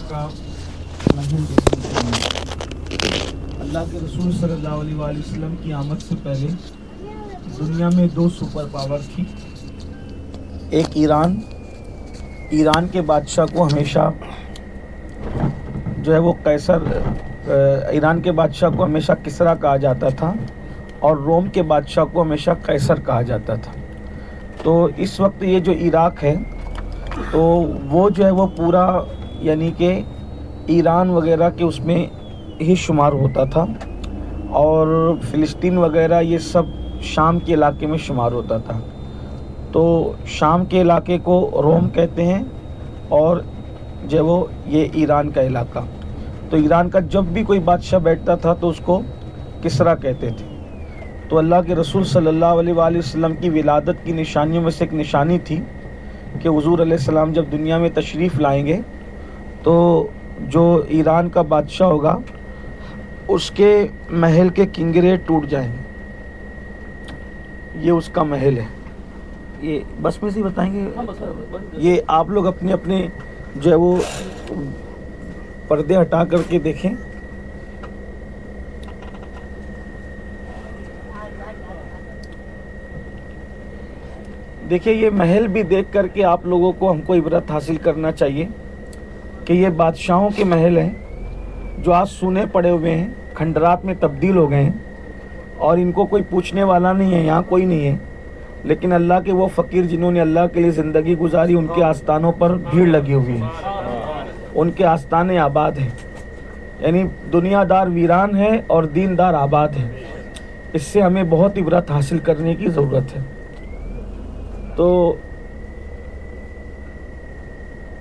کا محل دیکھنے کو ملا۔ اللہ کے رسول صلی اللہ علیہ وآلہ وسلم کی آمد سے پہلے دنیا میں دو سپر پاور تھی۔ ایک ایران کے بادشاہ کو ہمیشہ جو ہے وہ ایران کے بادشاہ کو ہمیشہ کسریٰ کہا جاتا تھا اور روم کے بادشاہ کو ہمیشہ قیصر کہا جاتا تھا۔ تو اس وقت یہ جو عراق ہے تو وہ جو ہے وہ پورا یعنی کہ ایران وغیرہ کے اس میں ہی شمار ہوتا تھا، اور فلسطین وغیرہ یہ سب شام کے علاقے میں شمار ہوتا تھا۔ تو شام کے علاقے کو روم کہتے ہیں اور جو ہے وہ یہ ایران کا علاقہ۔ تو ایران کا جب بھی کوئی بادشاہ بیٹھتا تھا تو اس کو کسریٰ کہتے تھے۔ تو اللہ کے رسول صلی اللہ علیہ وآلہ وسلم کی ولادت کی نشانیوں میں سے ایک نشانی تھی کہ حضور علیہ السلام جب دنیا میں تشریف لائیں گے تو جو ایران کا بادشاہ ہوگا اس کے محل کے کنگرے ٹوٹ جائیں گے۔ یہ اس کا محل ہے۔ یہ بس میں سے بتائیں گے، یہ آپ لوگ اپنے اپنے جو ہے وہ پردے ہٹا کر کے دیکھیں۔ دیکھیں یہ محل بھی دیکھ کر کے آپ لوگوں کو ہم کو عبرت حاصل کرنا چاہیے کہ یہ بادشاہوں کے محل ہیں جو آج سونے پڑے ہوئے ہیں، کھنڈرات میں تبدیل ہو گئے ہیں، اور ان کو کوئی پوچھنے والا نہیں ہے، یہاں کوئی نہیں ہے۔ لیکن اللہ کے وہ فقیر جنہوں نے اللہ کے لیے زندگی گزاری، ان کے آستانوں پر بھیڑ لگی ہوئی ہے، ان کے آستانے آباد ہیں۔ یعنی دنیا دار ویران ہے اور دین دار آباد ہے۔ اس سے ہمیں بہت عبرت حاصل کرنے کی ضرورت ہے۔ تو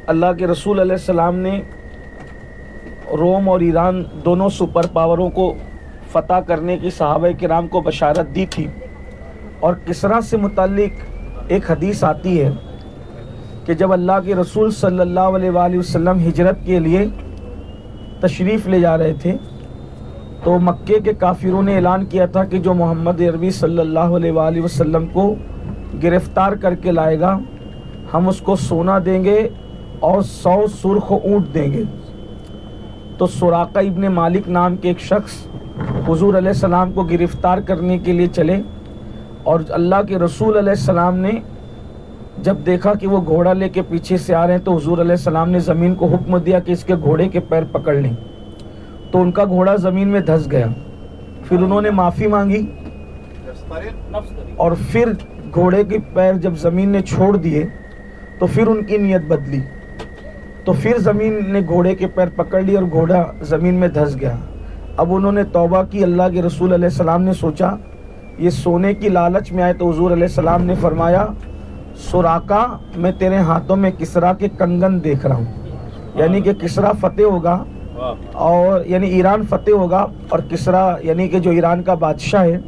اللہ کے رسول علیہ السلام نے روم اور ایران دونوں سپر پاوروں کو فتح کرنے کی صحابہ کرام کو بشارت دی تھی، اور کسریٰ سے متعلق ایک حدیث آتی ہے کہ جب اللہ کے رسول صلی اللہ علیہ وآلہ وسلم ہجرت کے لیے تشریف لے جا رہے تھے تو مکے کے کافروں نے اعلان کیا تھا کہ جو محمد عربی صلی اللہ علیہ وآلہ وسلم کو گرفتار کر کے لائے گا ہم اس کو سونا دیں گے اور 100 سرخ اونٹ دیں گے۔ تو سراقہ ابن مالک نام کے ایک شخص حضور علیہ السلام کو گرفتار کرنے کے لیے چلے، اور اللہ کے رسول علیہ السلام نے جب دیکھا کہ وہ گھوڑا لے کے پیچھے سے آ رہے ہیں تو حضور علیہ السلام نے زمین کو حکم دیا کہ اس کے گھوڑے کے پیر پکڑ لیں۔ تو ان کا گھوڑا زمین میں دھس گیا۔ پھر انہوں نے معافی مانگی، اور پھر گھوڑے کے پیر جب زمین نے چھوڑ دیے تو پھر ان کی نیت بدلی، تو پھر زمین نے گھوڑے کے پیر پکڑ لی اور گھوڑا زمین میں دھس گیا۔ اب انہوں نے توبہ کی۔ اللہ کے رسول علیہ السلام نے سوچا یہ سونے کی لالچ میں آئے، تو حضور علیہ السلام نے فرمایا سراقہ میں تیرے ہاتھوں میں کسریٰ کے کنگن دیکھ رہا ہوں، یعنی کہ کسریٰ فتح ہوگا، اور یعنی ایران فتح ہوگا، اور کسریٰ یعنی کہ جو ایران کا بادشاہ ہے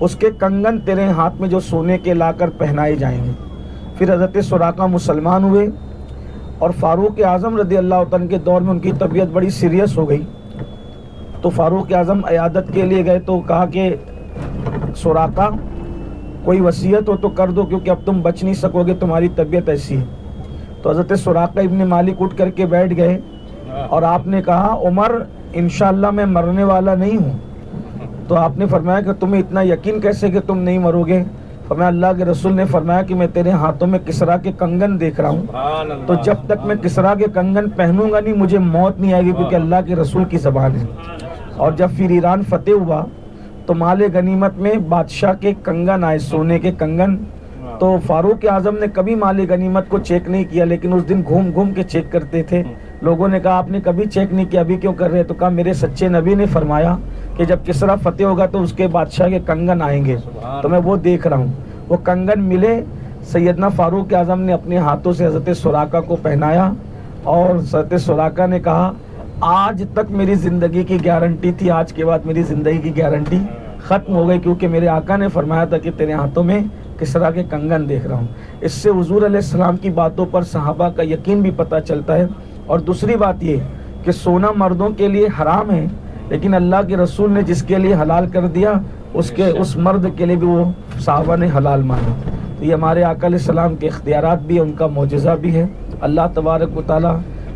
اس کے کنگن تیرے ہاتھ میں جو سونے کے لا کر پہنائے جائیں گے۔ پھر حضرت سراقہ مسلمان ہوئے، اور فاروق اعظم رضی اللہ عنہ کے دور میں ان کی طبیعت بڑی سیریس ہو گئی، تو فاروق اعظم عیادت کے لیے گئے تو کہا کہ سراقہ کوئی وصیت ہو تو کر دو، کیونکہ اب تم بچ نہیں سکو گے، تمہاری طبیعت ایسی ہے۔ تو حضرت سراقہ ابن مالک اٹھ کر کے بیٹھ گئے، اور آپ نے کہا عمر انشاءاللہ میں مرنے والا نہیں ہوں۔ تو آپ نے فرمایا کہ تمہیں اتنا یقین کیسے کہ تم نہیں مرو گے؟ فرمایا اللہ کے رسول نے فرمایا کہ میں تیرے ہاتھوں میں کسریٰ کے کنگن دیکھ رہا ہوں، تو جب تک میں کسریٰ کے کنگن پہنوں گا نہیں مجھے موت نہیں آئے گی، کیونکہ اللہ کے رسول کی زبان ہے۔ اور جب پھر ایران فتح ہوا تو مال غنیمت میں بادشاہ کے کنگن آئے، سونے کے کنگن۔ تو فاروق اعظم نے کبھی مال غنیمت کو چیک نہیں کیا، لیکن اس دن گھوم گھوم کے چیک کرتے تھے۔ لوگوں نے کہا آپ نے کبھی چیک نہیں کیا، ابھی کیوں کر رہے؟ تو کہا میرے سچے نبی نے فرمایا کہ جب کسریٰ فتح ہوگا تو اس کے بادشاہ کے کنگن آئیں گے، تو میں وہ دیکھ رہا ہوں۔ وہ کنگن ملے، سیدنا فاروق اعظم نے اپنے ہاتھوں سے حضرت سراقہ کو پہنایا، اور حضرت سراقہ نے کہا آج تک میری زندگی کی گارنٹی تھی، آج کے بعد میری زندگی کی گارنٹی ختم ہو گئی، کیونکہ میرے آقا نے فرمایا تھا کہ تیرے ہاتھوں میں کسریٰ کے کنگن دیکھ رہا ہوں۔ اس سے حضور علیہ السلام کی باتوں پر صحابہ کا یقین بھی پتہ چلتا ہے۔ اور دوسری بات یہ کہ سونا مردوں کے لیے حرام ہے، لیکن اللہ کے رسول نے جس کے لیے حلال کر دیا اس مرد کے لیے بھی وہ صحابہ نے حلال مانا۔ تو یہ ہمارے آقا علیہ السلام کے اختیارات بھی ہیں، ان کا معجزہ بھی ہے۔ اللہ تبارک و تعالیٰ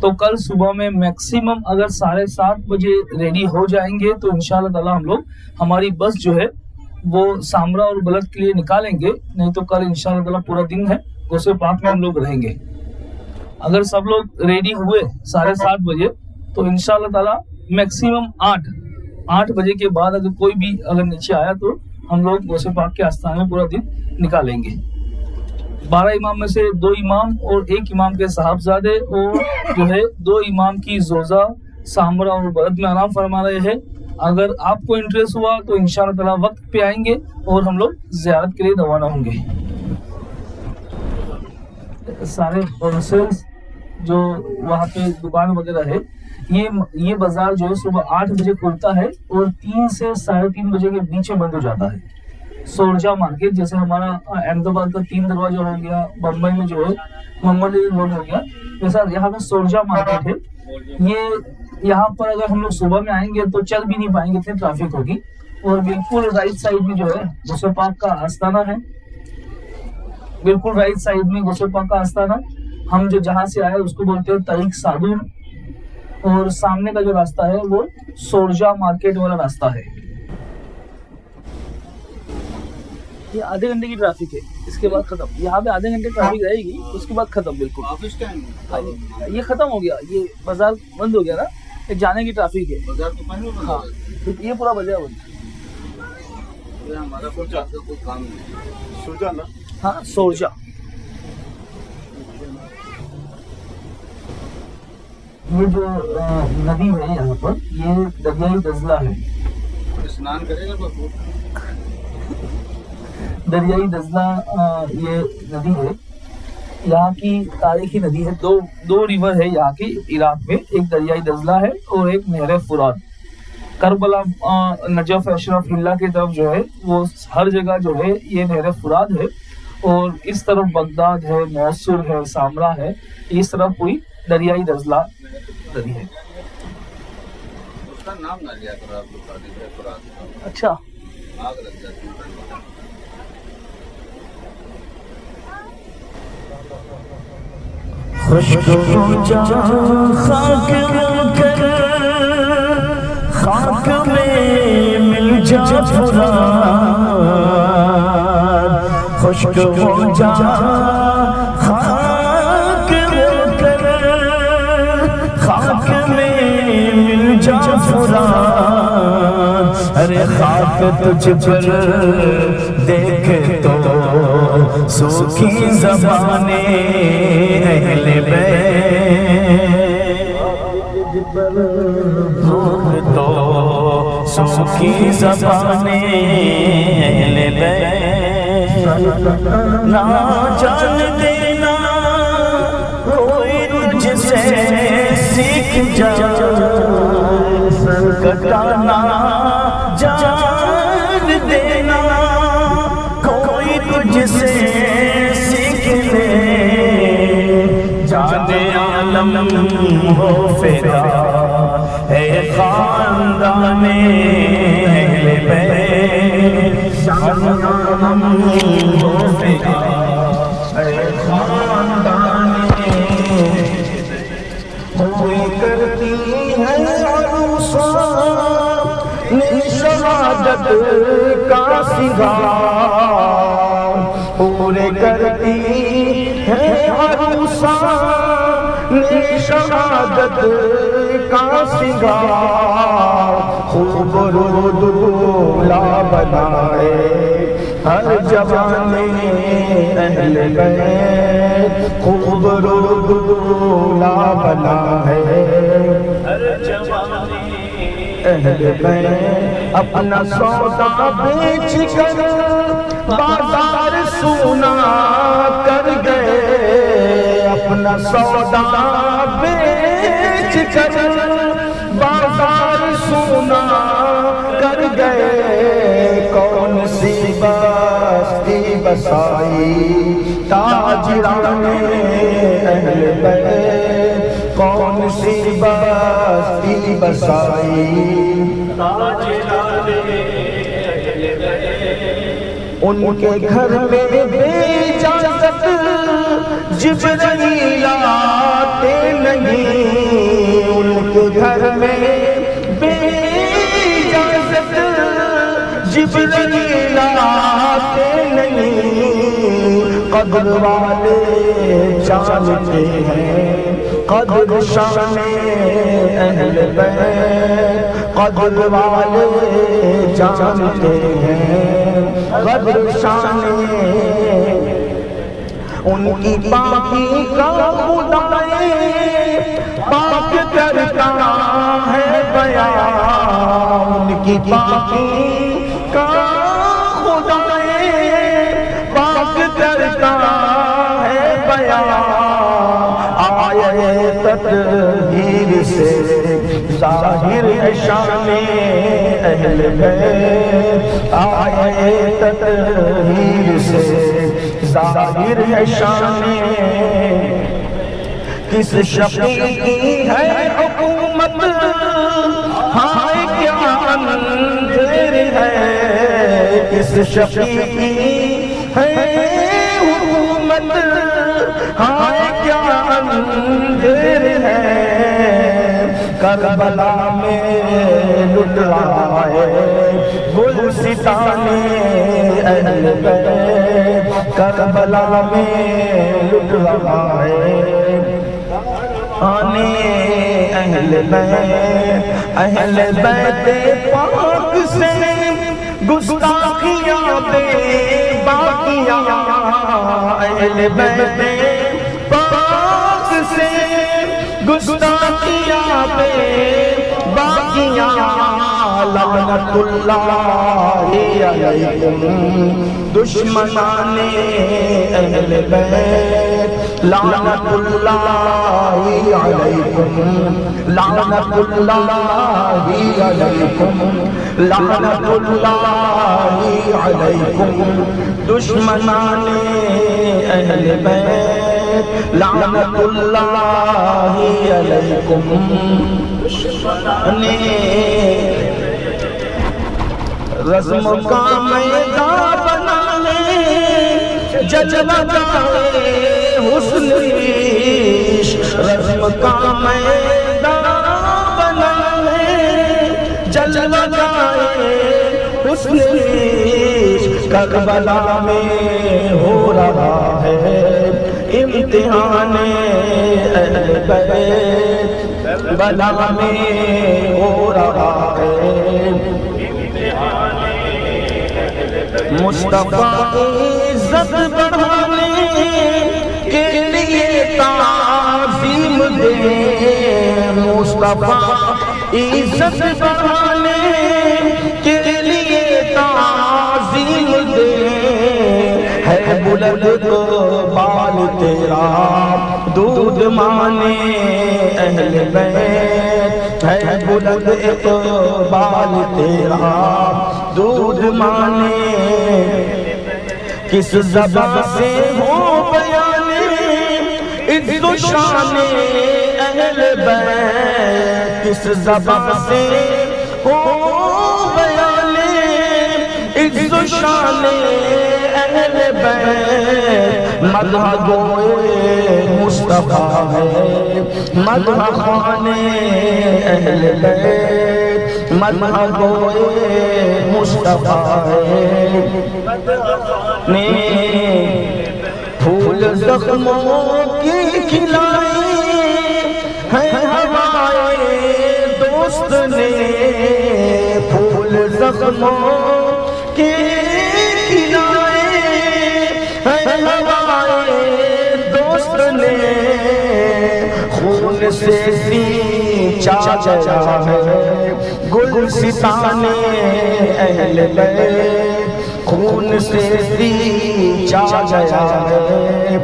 تو کل صبح میں میکسیمم اگر 7:30 بجے ریڈی ہو جائیں گے تو انشاءاللہ تعالی ہم لوگ ہماری بس جو ہے وہ سامرا اور بلد کے لیے نکالیں گے. نہیں تو کل انشاءاللہ تعالی پورا دن ہے غوث پاک میں ہم لوگ رہیں گے. اگر سب لوگ ریڈی ہوئے 7:30 بجے تو انشاءاللہ تعالی میکسیمم 8 بجے کے بعد اگر کوئی بھی اگر نیچے آیا تو ہم لوگ غوث پاک کے آستانے میں پورا دن نکالیں گے. 12 امام میں سے 2 امام اور 1 امام کے صاحبزادے اور جو ہے 2 امام کی زوزہ سامرا اور بلد میں آرام فرما رہے ہیں. اگر آپ کو انٹرسٹ ہوا تو انشاءاللہ تعالی وقت پہ آئیں گے اور ہم لوگ زیارت کے لیے روانہ ہوں گے. سارے ہولسیلز جو وہاں پہ دکان وغیرہ ہے یہ بازار جو ہے صبح 8 بجے کھلتا ہے اور 3 سے 3:30 بجے کے بیچ میں بند ہو جاتا ہے. سورجا مارکیٹ جیسے ہمارا احمد آباد کا 3 دروازہ ہو گیا, بمبئی میں جو ہے محمد علی روڈ ہو گیا, ویسا یہاں پہ سورجا مارکیٹ ہے. یہ یہاں پر اگر ہم لوگ صبح میں آئیں گے تو چل بھی نہیں پائیں گے, اتنی ٹریفک ہوگی. اور بالکل رائٹ سائڈ میں جو ہے غوث پاک کا آستانہ ہے, بالکل رائٹ سائڈ میں غوث پاک کا آستانہ. ہم جو جہاں سے آئے اس کو بولتے ہیں طریق صادون, اور سامنے کا جو راستہ ہے وہ سورجا مارکیٹ والا راستہ ہے. یہ آدھے گھنٹے کی ٹریفک ہے, اس کے بعد ختم. یہاں پہ آدھے گھنٹے ٹریفک رہے گی, اس کے بعد ختم بالکل. یہ ختم ہو گیا, یہ بازار بند ہو گیا نا, یہ جانے کی ٹریفک ہے. ہاں یہ پورا بازار بند ہے. ہاں سورجا. یہ جو ندی ہے یہاں پر یہ دریائے دجلہ ہے. اسنان کرے گا دریائے دجلہ یہ ندی ہے, یہاں کی تاریخی ندی ہے. دو ریور ہے یہاں کی عراق میں, ایک دریائے دجلہ ہے اور ایک نہر فرات. کربلا نجف اشرف اللہ کی طرف جو ہے وہ ہر جگہ جو ہے یہ نہر فرات ہے, اور اس طرف بغداد ہے, موصل ہے, سامرا ہے, اس طرف کوئی دریائے دجلہ ندی ہے. اس کا نام نہ لیا کرو آپ. اچھا خاک میں مل جا خشک ہو جا, خاک میں مل جا ارے خاک تجھ پر دیکھ تو سوکھی زبانیں اہل بیت تو سوکھی زبانیں اہل بیت. نہ جان دینا کوئی تجھ سے سیکھ جا, کٹانا جان دینا کوئی تجھ سے سیکھ لے. جان عالم ہو فدا اے خاندان اہل بیت, جان عالم ہو فدا اے خاندان ہوئی کرتی ہے شہادت کا سنگار, پورے کرتی ہے عروسہ شہادت کا سنگار. خوب رو دولا بنائے ہر جوان اہل بیت, خوب رو دولا بنائے ہر جوان اہل بیت. اپنا سودا بیچ کر بازار سونا کر گئے, اپنا سودا بیچ کر بازار سونا کر گئے. کون سی بستی بسائی تاجران اہل بیت, کون سی بستی بسائی تاجران اہل بیت. ان کے گھر میں بے اجازت جبرائیل آتے نہیں ان کے گھر میں بے اجازت، جبرائیل آتے نہیں، قدر والے جانتے ہیں قدر شان اہل بیت، قدر والے جانتے ہیں قدر شان ان کی پاکی کا خدائے پاک کرتا ہے بیان، ان کی پاکی کا خدائے پاک کرتا ہے بیان، آیے تطہیر سے ظاہر ہے شان اہل بیت، آیے تطہیر سے ظاہر ہے شان، کس شقی کی ہے حکومت ہائے کیا اندھیر ہے، کس شقی کی ہے حکومت ہائے کیا اندھیر ہے، کربلا میں لٹ رہا ہے گلستان اہل بیت، کربلا میں لٹ رہا ہے آنے اہل بیت پاک سے گستاخیاں بے باقیاں، اہل بیت پاک سے گستاخیاں بے باقیاں، لعنت اللہ علیکم دشمنان اہل بیت، لعنت اللہ علیکم، لعنت اللہ علیکم، لعنت اللہ علیکم دشمنان اہل بیت، لعنت اللہ علیکم دشمنان رزم کا میدان بنا لے جلوہ گاہے حسن عشق، رزم کا میدان بنا لے جلوہ گاہے حسن عشق، کربلا میں ہو رہا ہے امتحان اہل بیت، بلا میں ہو رہا ہے مصطفیٰ عزت بڑھانے کے لیے تعظیم دے، مصطفیٰ عزت بڑھانے کے لیے تعظیم دے، ہے بلند بال تیرا دودھ مانے اہل بیت، ہے بلند اقبال تیرا دودھ مانے، کس زبان سے ہو بیانے عزت و شان اہل بیت، کس زبان سے ہو بیانے عزت و شان اہل بیت، مدح گوئے مصطفیٰ ہے مدح خوانے اہل بیت، مدح گوئے مصطفیٰ ہے نے پھول زخموں کی کھلائی ہے ہمارے دوست نے، پھول زخموں کی کھلائی ہے ہمارے دوست نے، خون سے سینچا گیا ہے گلستان اہل بیت، خون سے سینچا گیا ہے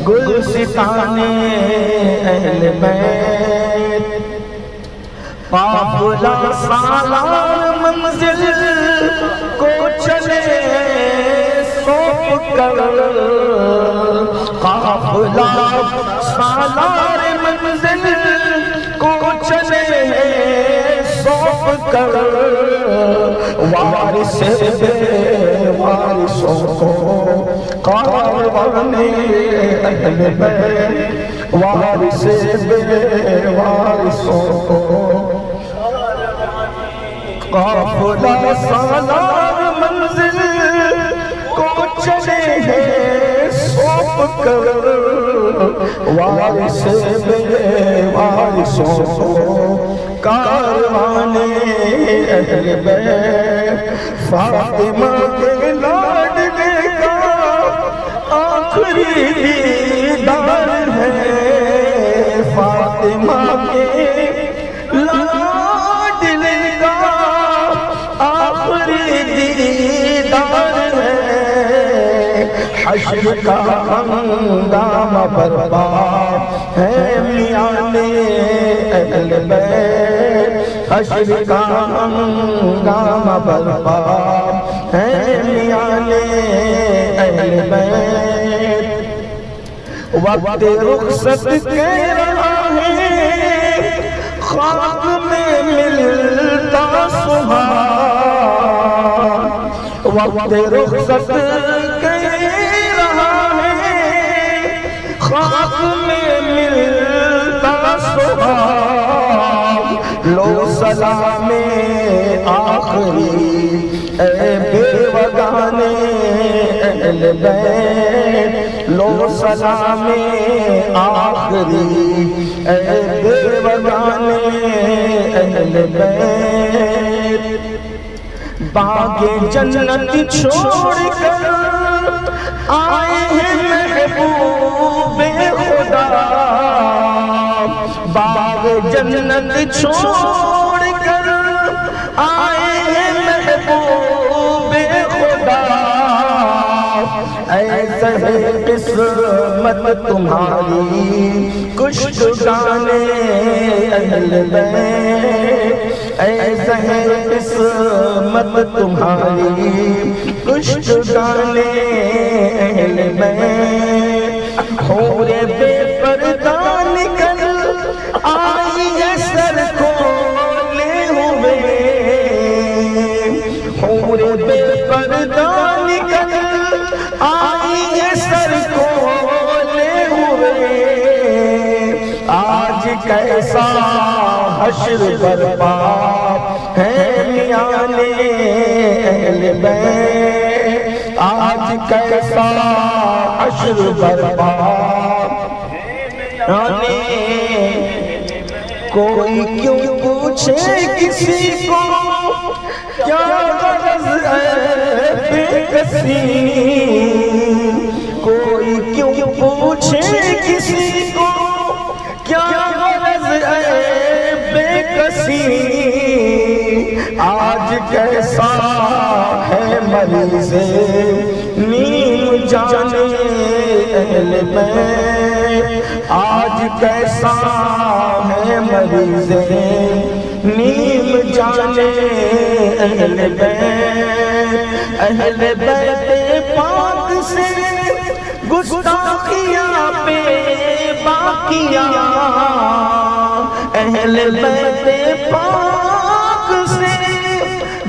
گلستان اہل بیت، قافلہ سالار منزل کو چلے سونپ کر، قافلہ سالار منزل کو چلے سونپ کر وارث بے وارثوں کو کاروان اہل بیت وارث بے وارثوں کو قافلہ سالار منزل کو چلے ہیں سونپ کر وارث بے وارثوں کو کاروان اہل بیت فاطمہ کے لاڈلے کا آخری دیدار ہے فاطمہ کے لاڈلے کا آخری دیدار ہے حشر کا ہنگامہ برپا ہے میان اہل بیت حشر کا ہنگامہ برپا ہے میان اہل بیت وقت رخصت کے رہا ہے خاک میں ملتا سبحان وقت رخصت کے رہا ہے خاک میں ملتا سبحان لو سلام آخری اے بے وگانے اہل بیت لو سلام آخری اے بے وگانے اہل بیت باغ جنت چھوڑ کر آئے ہیں محبوب خدا باغ جنت چھوڑ کر آئے ہیں محبوب خدا ایسا ہے قسمت تمہاری کشتگانے اہل بیت ایسا ہے قسمت تمہاری کشتگانے اہل بیت حور بے پردہ نکل آئی ہے سر کھولے ہوئے حور بے پردہ نکل آئی ہے سر کھولے ہوئے آج کیسا حشر برپا ہے میان اہل بیت آج کیسا حشر برپا کوئی کیوں پوچھے کسی کو کیا غرض ہے بے کسی کوئی کیوں پوچھے کسی کو کیا غرض ہے بے کسی آج کیسا ہے مریض نیم جانے اہل بیت آج کیسا ہے مریض نیم جانے اہل بیت پاک سے گستاخیاں بے باقیاں اہل بیت پاک سے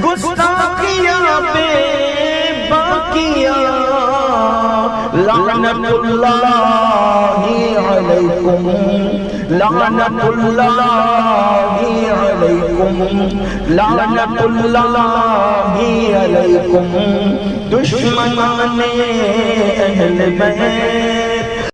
گستاخیاں بے باقیاں لعنت اللہ علیکم لعنت اللہ علیکم لعنت اللہ علیکم دشمنان اہل بیت